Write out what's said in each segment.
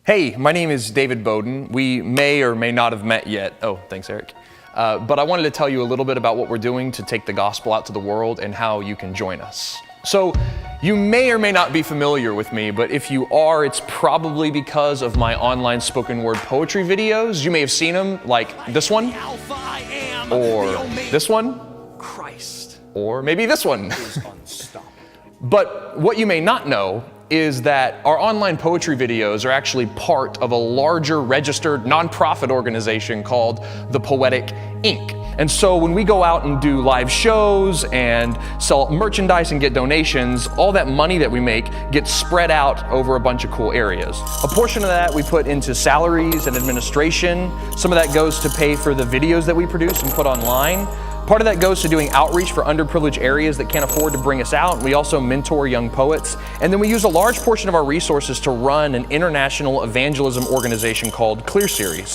Hey, my name is David Bowden. We may or may not have met yet. Oh, thanks, Eric. But I wanted to tell you a little bit about what we're doing to take the gospel out to the world and how you can join us. So, you may or may not be familiar with me, but if you are, it's probably because of my online spoken word poetry videos. You may have seen them, like this one, or this one, Christ, or maybe this one. But what you may not know is that our online poetry videos are actually part of a larger registered nonprofit organization called the Poetic Inc. And so when we go out and do live shows and sell merchandise and get donations, all that money that we make gets spread out over a bunch of cool areas. A portion of that we put into salaries and administration. Some of that goes to pay for the videos that we produce and put online. Part of that goes to doing outreach for underprivileged areas that can't afford to bring us out. We also mentor young poets. And then we use a large portion of our resources to run an international evangelism organization called Kleer Series.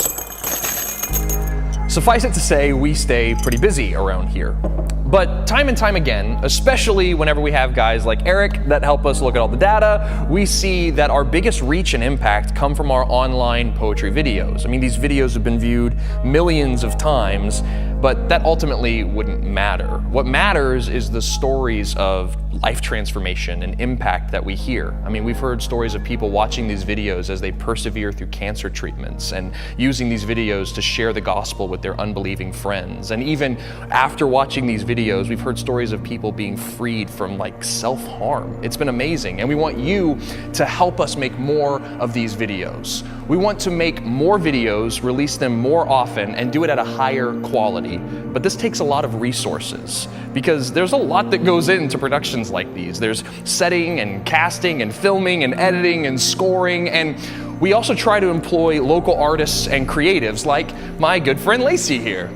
Suffice it to say, we stay pretty busy around here. But time and time again, especially whenever we have guys like Eric that help us look at all the data, we see that our biggest reach and impact come from our online poetry videos. I mean, these videos have been viewed millions of times, but that ultimately wouldn't matter. What matters is the stories of life transformation and impact that we hear. I mean, we've heard stories of people watching these videos as they persevere through cancer treatments and using these videos to share the gospel with their unbelieving friends. And even after watching these videos, we've heard stories of people being freed from self-harm. It's been amazing. And we want you to help us make more of these videos. We want to make more videos, release them more often, and do it at a higher quality. But this takes a lot of resources because there's a lot that goes into productions like these. There's setting and casting and filming and editing and scoring, and we also try to employ local artists and creatives like my good friend Lacey here.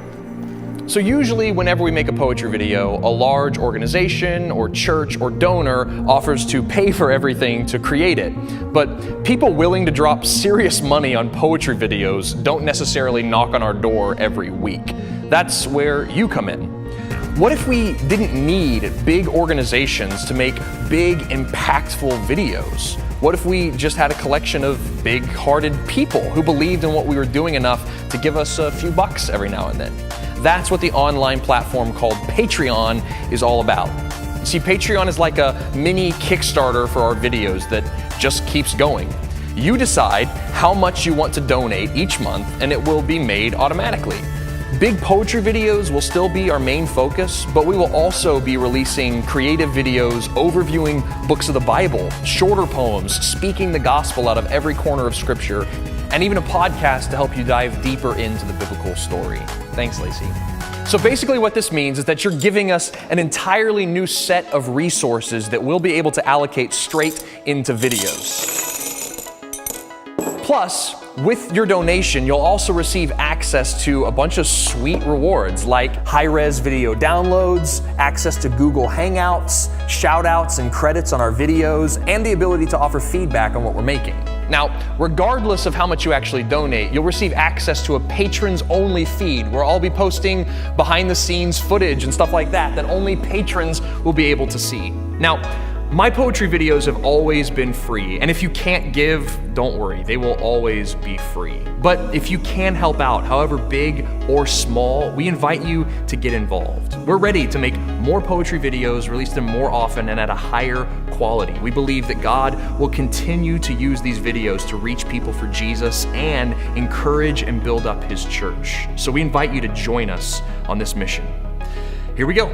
So usually whenever we make a poetry video, a large organization or church or donor offers to pay for everything to create it. But people willing to drop serious money on poetry videos don't necessarily knock on our door every week. That's where you come in. What if we didn't need big organizations to make big, impactful videos? What if we just had a collection of big-hearted people who believed in what we were doing enough to give us a few bucks every now and then? That's what the online platform called Patron is all about. You see, Patreon is like a mini Kickstarter for our videos that just keeps going. You decide how much you want to donate each month, and it will be made automatically. Big poetry videos will still be our main focus, but we will also be releasing creative videos overviewing books of the Bible, shorter poems, speaking the gospel out of every corner of Scripture, and even a podcast to help you dive deeper into the biblical story. Thanks, Lacey. So basically what this means is that you're giving us an entirely new set of resources that we'll be able to allocate straight into videos. Plus, with your donation, you'll also receive access to a bunch of sweet rewards like high-res video downloads, access to Google Hangouts, shout-outs and credits on our videos, and the ability to offer feedback on what we're making. Now, regardless of how much you actually donate, you'll receive access to a patrons-only feed where I'll be posting behind-the-scenes footage and stuff like that only patrons will be able to see. Now, my poetry videos have always been free, and if you can't give, don't worry, they will always be free. But if you can help out, however big or small, we invite you to get involved. We're ready to make more poetry videos, release them more often and at a higher quality. We believe that God will continue to use these videos to reach people for Jesus and encourage and build up His church. So we invite you to join us on this mission. Here we go.